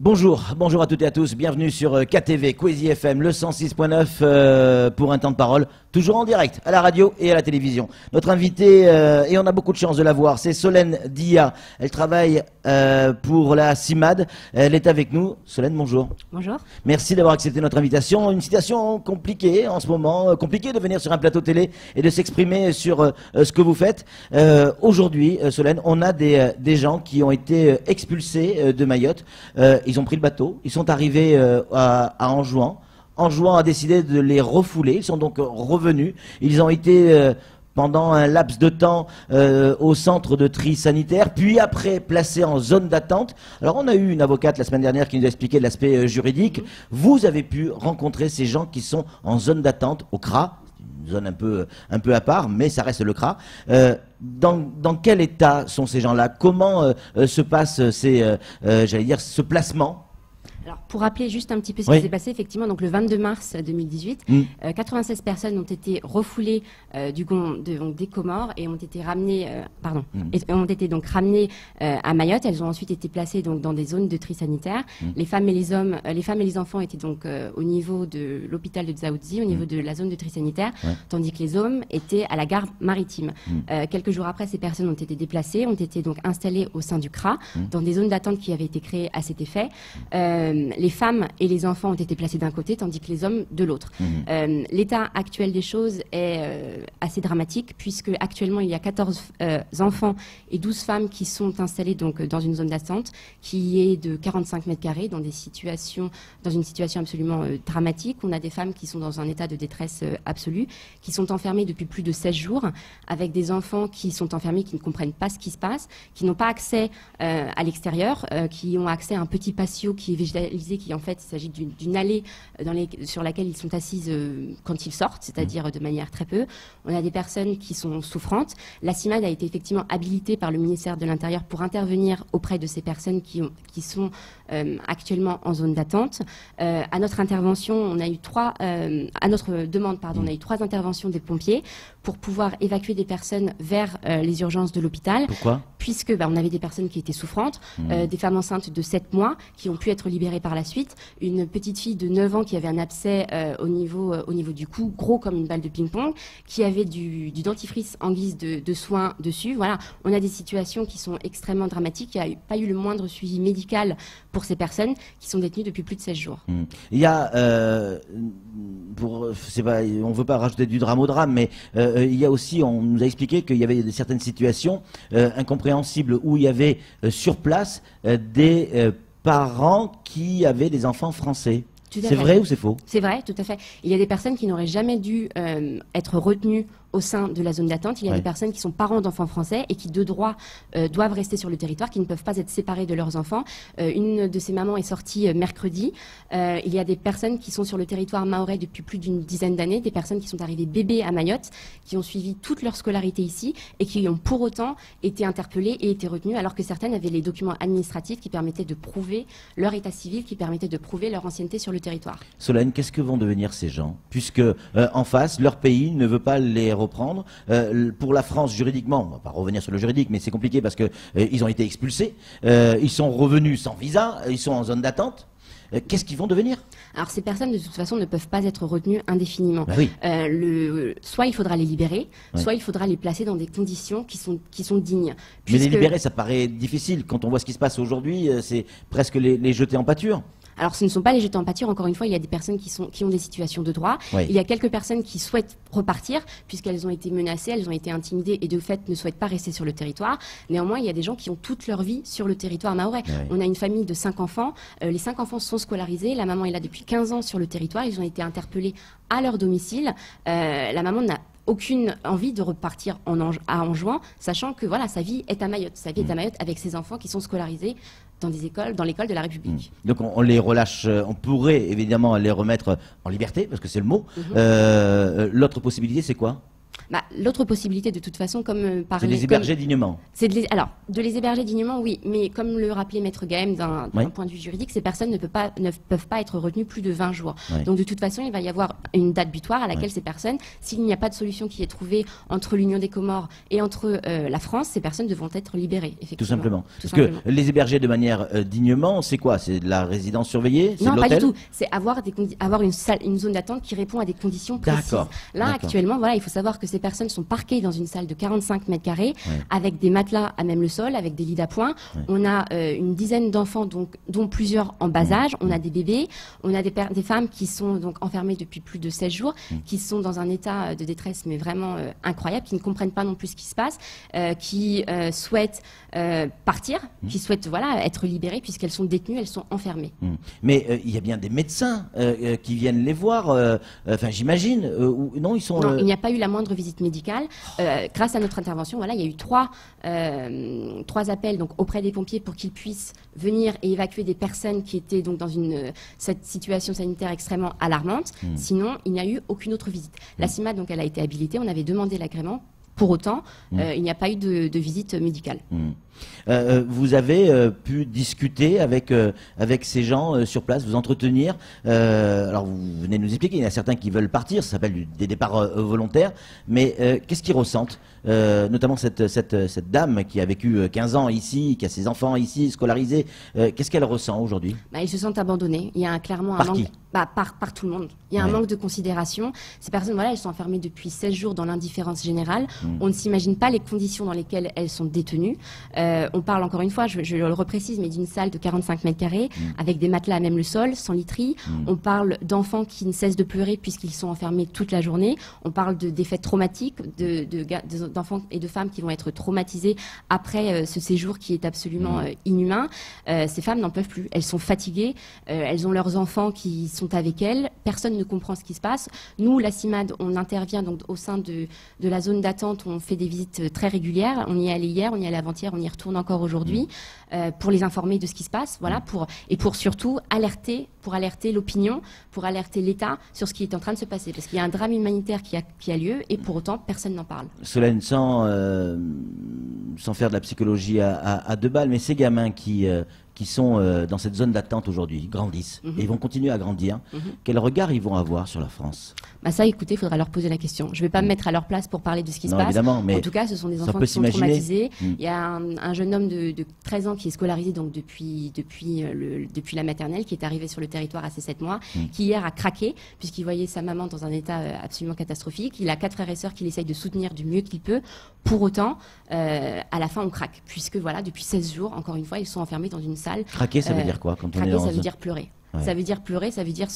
Bonjour à toutes et à tous, bienvenue sur KTV, Kwezi FM, le 106.9 pour un temps de parole, toujours en direct, à la radio et à la télévision. Notre invitée, et on a beaucoup de chance de la voir, c'est Solène Dia. Elle travaille pour la CIMAD, elle est avec nous. Solène, bonjour. Bonjour. Merci d'avoir accepté notre invitation. Une situation compliquée en ce moment, compliqué de venir sur un plateau télé et de s'exprimer sur ce que vous faites. Aujourd'hui, Solène, on a des gens qui ont été expulsés de Mayotte. Ils ont pris le bateau, ils sont arrivés à Anjouan. Anjouan a décidé de les refouler, ils sont donc revenus. Ils ont été pendant un laps de temps au centre de tri sanitaire, puis après placés en zone d'attente. Alors on a eu une avocate la semaine dernière qui nous a expliqué l'aspect juridique. Vous avez pu rencontrer ces gens qui sont en zone d'attente au CRA, une zone un peu à part, mais ça reste le CRA. Dans quel état sont ces gens-là? Comment se passe ce placement? Alors, pour rappeler juste un petit peu ce Oui. qui s'est passé, effectivement, donc le 22 mars 2018, 96 personnes ont été refoulées des Comores et ont été ramenées, ont été donc ramenées à Mayotte. Elles ont ensuite été placées donc dans des zones de tri sanitaire. Les femmes et les enfants étaient donc au niveau de l'hôpital de Dzaoudzi, au niveau de la zone de tri sanitaire, tandis que les hommes étaient à la gare maritime. Quelques jours après, ces personnes ont été déplacées, ont été donc installées au sein du CRA, dans des zones d'attente qui avaient été créées à cet effet. Les femmes et les enfants ont été placés d'un côté, tandis que les hommes de l'autre. L'état actuel des choses est assez dramatique, puisque actuellement il y a 14 enfants et 12 femmes qui sont installés donc dans une zone d'attente qui est de 45 mètres carrés, dans une situation absolument dramatique. On a des femmes qui sont dans un état de détresse absolue, qui sont enfermées depuis plus de 16 jours, avec des enfants qui sont enfermés, qui ne comprennent pas ce qui se passe, qui n'ont pas accès à l'extérieur, qui ont accès à un petit patio qui est végétalisé, qui en fait il s'agit d'une allée sur laquelle ils sont assises quand ils sortent, c'est-à-dire de manière très peu. On a des personnes qui sont souffrantes. La CIMAD a été effectivement habilitée par le ministère de l'Intérieur pour intervenir auprès de ces personnes qui sont actuellement en zone d'attente. À notre demande, on a eu 3 interventions des pompiers pour pouvoir évacuer des personnes vers les urgences de l'hôpital. Pourquoi? Puisque on avait des personnes qui étaient souffrantes, des femmes enceintes de 7 mois qui ont pu être libérées par la suite, une petite fille de 9 ans qui avait un abcès au niveau du cou, gros comme une balle de ping-pong, qui avait du dentifrice en guise de soins dessus. Voilà, on a des situations qui sont extrêmement dramatiques. Il n'y a pas eu le moindre suivi médical pour ces personnes qui sont détenues depuis plus de 16 jours. Il y a, on ne veut pas rajouter du drame au drame, mais il y a aussi, on nous a expliqué qu'il y avait certaines situations incompréhensibles où il y avait sur place des parents qui avaient des enfants français. C'est vrai ou c'est faux? C'est vrai, tout à fait. Il y a des personnes qui n'auraient jamais dû être retenues au sein de la zone d'attente. Il y a des personnes qui sont parents d'enfants français et qui, de droit, doivent rester sur le territoire, qui ne peuvent pas être séparés de leurs enfants. Une de ces mamans est sortie mercredi. Il y a des personnes qui sont sur le territoire mahorais depuis plus d'une dizaine d'années, des personnes qui sont arrivées bébés à Mayotte, qui ont suivi toute leur scolarité ici et qui ont pour autant été interpellées et été retenues, alors que certaines avaient les documents administratifs qui permettaient de prouver leur état civil, qui permettaient de prouver leur ancienneté sur le territoire. Solène, qu'est-ce que vont devenir ces gens? Puisque en face, leur pays ne veut pas les reprendre. Pour la France, juridiquement, on ne va pas revenir sur le juridique, mais c'est compliqué parce que ils ont été expulsés, ils sont revenus sans visa, ils sont en zone d'attente. Qu'est-ce qu'ils vont devenir? Alors ces personnes de toute façon ne peuvent pas être retenues indéfiniment. Bah oui. Soit il faudra les libérer, soit il faudra les placer dans des conditions qui sont dignes. Mais les libérer, ça paraît difficile. Quand on voit ce qui se passe aujourd'hui, c'est presque les jeter en pâture. Alors ce ne sont pas les jetés en pâture, encore une fois, il y a des personnes qui ont des situations de droit. Il y a quelques personnes qui souhaitent repartir puisqu'elles ont été menacées, elles ont été intimidées et de fait ne souhaitent pas rester sur le territoire. Néanmoins, il y a des gens qui ont toute leur vie sur le territoire mahorais. On a une famille de 5 enfants, les 5 enfants sont scolarisés, la maman est là depuis 15 ans sur le territoire, ils ont été interpellés à leur domicile. La maman n'a aucune envie de repartir à Anjouan, sachant que voilà, sa vie est à Mayotte. Sa vie est à Mayotte avec ses enfants qui sont scolarisés dans l'école de la République. Donc on les relâche, on pourrait évidemment les remettre en liberté, parce que c'est le mot. L'autre possibilité, c'est quoi? L'autre possibilité, de toute façon, comme par c'est de les héberger dignement. Alors, de les héberger dignement, oui, mais comme le rappelait Maître Gahem d'un point de vue juridique, ces personnes ne peuvent pas être retenues plus de 20 jours. Oui. Donc, de toute façon, il va y avoir une date butoir à laquelle ces personnes, s'il n'y a pas de solution qui est trouvée entre l'Union des Comores et entre la France, ces personnes devront être libérées, effectivement. Tout simplement. Parce que les héberger de manière dignement, c'est quoi? C'est de la résidence surveillée? Non, pas du tout. C'est avoir une zone d'attente qui répond à des conditions précises. Là, actuellement, voilà, il faut savoir que ces personnes sont parquées dans une salle de 45 mètres carrés, avec des matelas à même le sol, avec des lits d'appoint. On a une dizaine d'enfants, dont plusieurs en bas âge. On a des bébés. On a des femmes qui sont donc enfermées depuis plus de 16 jours, qui sont dans un état de détresse, mais vraiment incroyable, qui ne comprennent pas non plus ce qui se passe, qui souhaitent partir, qui souhaitent être libérées, puisqu'elles sont détenues, elles sont enfermées. Mais il y a bien des médecins qui viennent les voir, j'imagine. Non, ils sont... Non, il n'y a pas eu la moindre visite médicale. Grâce à notre intervention, il y a eu trois appels donc, auprès des pompiers pour qu'ils puissent venir et évacuer des personnes qui étaient donc, dans cette situation sanitaire extrêmement alarmante. Sinon, il n'y a eu aucune autre visite. La CIMAD, donc, elle a été habilitée. On avait demandé l'agrément. Pour autant, il n'y a pas eu de visite médicale. Vous avez pu discuter avec ces gens sur place, vous entretenir. Alors vous venez de nous expliquer, il y en a certains qui veulent partir, ça s'appelle des départs volontaires. Mais qu'est-ce qu'ils ressentent, notamment cette dame qui a vécu 15 ans ici, qui a ses enfants ici, scolarisés. Qu'est-ce qu'elle ressent aujourd'hui? Ils se sentent abandonnés. Il y a clairement un par manque. Qui par tout le monde. Il y a un manque de considération. Ces personnes, elles sont enfermées depuis 16 jours dans l'indifférence générale. On ne s'imagine pas les conditions dans lesquelles elles sont détenues. On parle encore une fois, je le reprécise, mais d'une salle de 45 mètres carrés, avec des matelas à même le sol, sans literie. On parle d'enfants qui ne cessent de pleurer puisqu'ils sont enfermés toute la journée. On parle d'effets traumatiques, d'enfants et de femmes qui vont être traumatisés après ce séjour qui est absolument inhumain. Ces femmes n'en peuvent plus. Elles sont fatiguées. Elles ont leurs enfants qui sont avec elles. Personne ne comprend ce qui se passe. Nous, la CIMAD, on intervient donc au sein de la zone d'attente. On fait des visites très régulières. On y est allé hier, on y est allé avant-hier, on y retourne encore aujourd'hui pour les informer de ce qui se passe, pour surtout alerter l'opinion, pour alerter l'État sur ce qui est en train de se passer, parce qu'il y a un drame humanitaire qui a lieu et pour autant personne n'en parle. Solène, sans faire de la psychologie à deux balles, mais ces gamins qui sont dans cette zone d'attente aujourd'hui, grandissent, et ils vont continuer à grandir. Quel regard ils vont avoir sur la France? Ça, écoutez, il faudra leur poser la question. Je ne vais pas me mettre à leur place pour parler de ce qui se passe. Évidemment, mais en tout cas, ce sont des enfants qui sont traumatisés. Il y a un jeune homme de 13 ans qui est scolarisé donc depuis la maternelle, qui est arrivé sur le territoire à ses 7 mois, qui hier a craqué, puisqu'il voyait sa maman dans un état absolument catastrophique. Il a 4 frères et sœurs qu'il essaye de soutenir du mieux qu'il peut. Pour autant, à la fin, on craque, puisque depuis 16 jours, encore une fois, ils sont enfermés dans une salle. Craquer, ça veut dire quoi quand on craquer, est dans ça veut dire pleurer. Ça veut dire pleurer, ça veut dire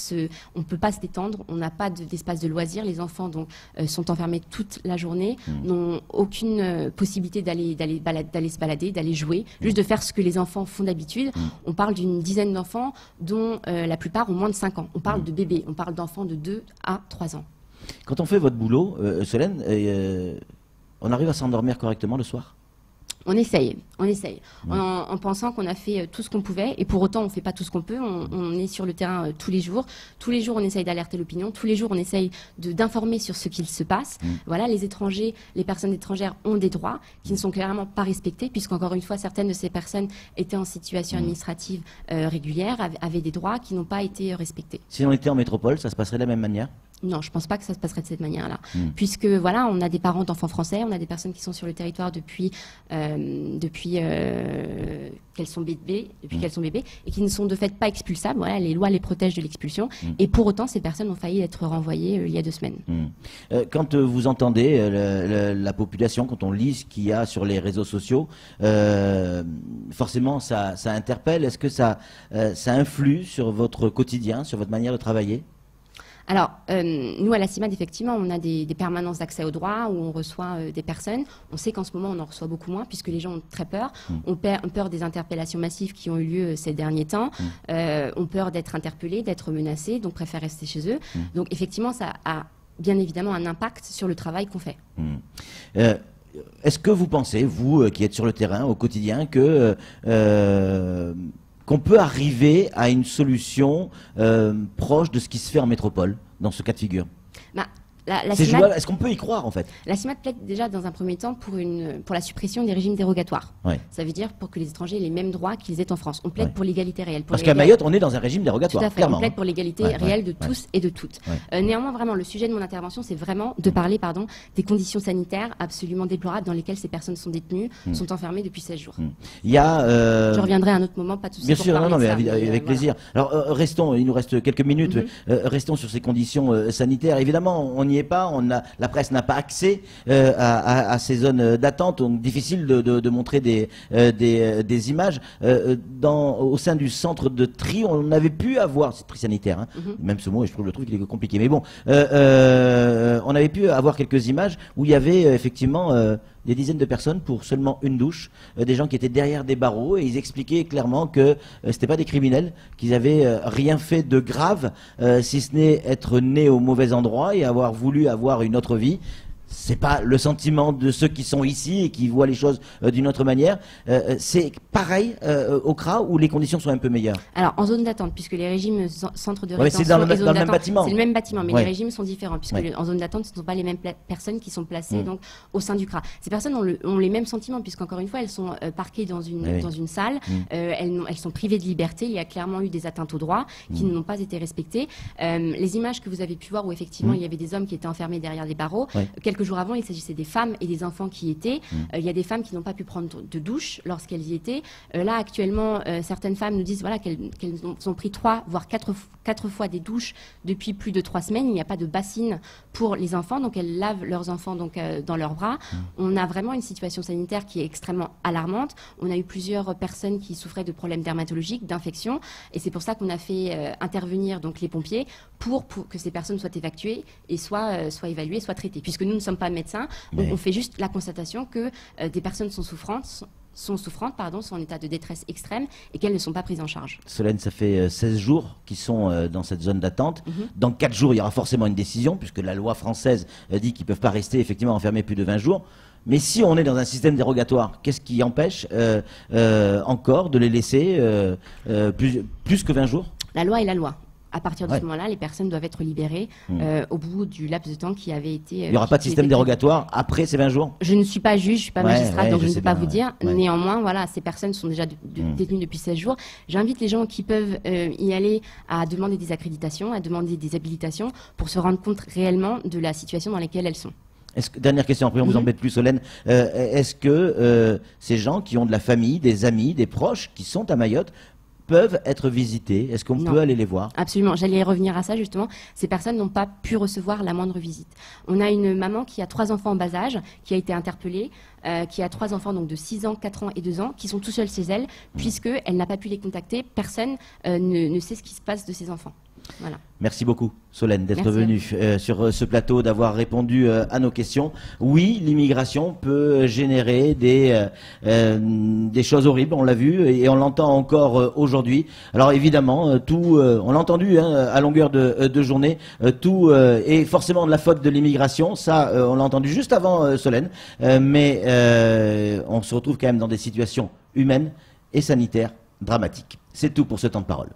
on ne peut pas se détendre, on n'a pas d'espace de loisirs. Les enfants donc, sont enfermés toute la journée, n'ont aucune possibilité d'aller se balader, d'aller jouer, juste de faire ce que les enfants font d'habitude. On parle d'une dizaine d'enfants dont la plupart ont moins de 5 ans. On parle de bébés, on parle d'enfants de 2 à 3 ans. Quand on fait votre boulot, Solène, on arrive à s'endormir correctement le soir? On essaye, en pensant qu'on a fait tout ce qu'on pouvait, et pour autant on ne fait pas tout ce qu'on peut. On est sur le terrain tous les jours. Tous les jours on essaye d'alerter l'opinion. Tous les jours on essaye d'informer sur ce qu'il se passe. Voilà, les personnes étrangères ont des droits qui ne sont clairement pas respectés, puisqu'encore une fois certaines de ces personnes étaient en situation administrative régulière, avaient des droits qui n'ont pas été respectés. Si on était en métropole, ça se passerait de la même manière? Non, je pense pas que ça se passerait de cette manière-là, puisque on a des parents d'enfants français, on a des personnes qui sont sur le territoire depuis qu'elles sont bébés, et qui ne sont de fait pas expulsables. Voilà, les lois les protègent de l'expulsion, et pour autant ces personnes ont failli être renvoyées il y a 2 semaines. Quand vous entendez la population, quand on lit ce qu'il y a sur les réseaux sociaux, forcément ça interpelle. Est-ce que ça influe sur votre quotidien, sur votre manière de travailler? Alors, nous, à la CIMAD, effectivement, on a des permanences d'accès aux droits où on reçoit des personnes. On sait qu'en ce moment, on en reçoit beaucoup moins puisque les gens ont très peur. On peur des interpellations massives qui ont eu lieu ces derniers temps. On peur d'être interpellés, d'être menacés, donc préfèrent rester chez eux. Donc, effectivement, ça a bien évidemment un impact sur le travail qu'on fait. Est-ce que vous pensez, vous qui êtes sur le terrain au quotidien, qu'on peut arriver à une solution proche de ce qui se fait en métropole, dans ce cas de figure? C'est jouable. Est-ce qu'on peut y croire en fait? La CIMAD plaide déjà dans un premier temps pour la suppression des régimes dérogatoires. Ouais. Ça veut dire pour que les étrangers aient les mêmes droits qu'ils aient en France. On plaide pour l'égalité réelle. Parce qu'à Mayotte, on est dans un régime dérogatoire. Tout à fait. Clairement. On plaide pour l'égalité réelle de tous et de toutes. Néanmoins, vraiment, le sujet de mon intervention, c'est vraiment de parler, des conditions sanitaires absolument déplorables dans lesquelles ces personnes sont détenues, sont enfermées depuis 16 jours. Il y a. Je reviendrai à un autre moment, pas tout de suite. Bien sûr, non, mais avec plaisir. Alors restons. Il nous reste quelques minutes. Restons sur ces conditions sanitaires. Évidemment, on n'y est pas. La presse n'a pas accès à ces zones d'attente. Donc difficile de montrer des images. Au sein du centre de tri, on avait pu avoir, c'est tri sanitaire, même ce mot, je trouve qu'il est compliqué. Mais bon, on avait pu avoir quelques images où il y avait effectivement des dizaines de personnes pour seulement une douche, des gens qui étaient derrière des barreaux, et ils expliquaient clairement que c'était pas des criminels, qu'ils avaient rien fait de grave, si ce n'est être né au mauvais endroit et avoir voulu avoir une autre vie. C'est pas le sentiment de ceux qui sont ici et qui voient les choses d'une autre manière. C'est pareil au CRA où les conditions sont un peu meilleures. Alors en zone d'attente, puisque les régimes centres de rétention c'est dans le même bâtiment. C'est le même bâtiment, mais les régimes sont différents puisque en zone d'attente, ce ne sont pas les mêmes personnes qui sont placées donc au sein du CRA. Ces personnes ont les mêmes sentiments puisqu'encore une fois, elles sont parquées dans une salle. Elles sont privées de liberté. Il y a clairement eu des atteintes aux droits qui n'ont pas été respectées. Les images que vous avez pu voir où effectivement il y avait des hommes qui étaient enfermés derrière des barreaux. Quelques jours avant, il s'agissait des femmes et des enfants qui y étaient. Il y a des femmes qui n'ont pas pu prendre de douche lorsqu'elles y étaient. Là, actuellement, certaines femmes nous disent qu'elles ont pris 3, voire 4 fois des douches depuis plus de 3 semaines. Il n'y a pas de bassine pour les enfants, donc elles lavent leurs enfants dans leurs bras. On a vraiment une situation sanitaire qui est extrêmement alarmante. On a eu plusieurs personnes qui souffraient de problèmes dermatologiques, d'infections, et c'est pour ça qu'on a fait intervenir donc les pompiers pour que ces personnes soient évacuées et soient évaluées, soient traitées. Puisque nous ne sommes pas médecins, on fait juste la constatation que des personnes sont souffrantes, sont en état de détresse extrême et qu'elles ne sont pas prises en charge. Solène, ça fait 16 jours qu'ils sont dans cette zone d'attente. Dans 4 jours, il y aura forcément une décision, puisque la loi française dit qu'ils ne peuvent pas rester effectivement enfermés plus de 20 jours. Mais si on est dans un système dérogatoire, qu'est-ce qui empêche encore de les laisser plus que 20 jours? La loi est la loi. À partir de ce moment-là, les personnes doivent être libérées au bout du laps de temps qui avait été... Il n'y aura pas de système dérogatoire après ces 20 jours? Je ne suis pas juge, je ne suis pas magistrate, donc je ne peux pas vous dire. Néanmoins, voilà, ces personnes sont déjà détenues depuis 16 jours. J'invite les gens qui peuvent y aller à demander des accréditations, à demander des habilitations pour se rendre compte réellement de la situation dans laquelle elles sont. Dernière question, après on vous embête plus, Solène. Est-ce que ces gens qui ont de la famille, des amis, des proches qui sont à Mayotte peuvent être visités? Est-ce qu'on peut aller les voir? Absolument, j'allais revenir à ça justement. Ces personnes n'ont pas pu recevoir la moindre visite. On a une maman qui a 3 enfants en bas âge, qui a été interpellée, qui a 3 enfants donc de 6 ans, 4 ans et 2 ans, qui sont tout seuls chez elle, puisqu'elle n'a pas pu les contacter. Personne ne sait ce qui se passe de ces enfants. Voilà. Merci beaucoup, Solène, d'être venue sur ce plateau, d'avoir répondu à nos questions. Oui, l'immigration peut générer des choses horribles, on l'a vu, et on l'entend encore aujourd'hui. Alors évidemment, on l'a entendu à longueur de journée, tout est forcément de la faute de l'immigration. Ça, on l'a entendu juste avant Solène, mais on se retrouve quand même dans des situations humaines et sanitaires dramatiques. C'est tout pour ce temps de parole.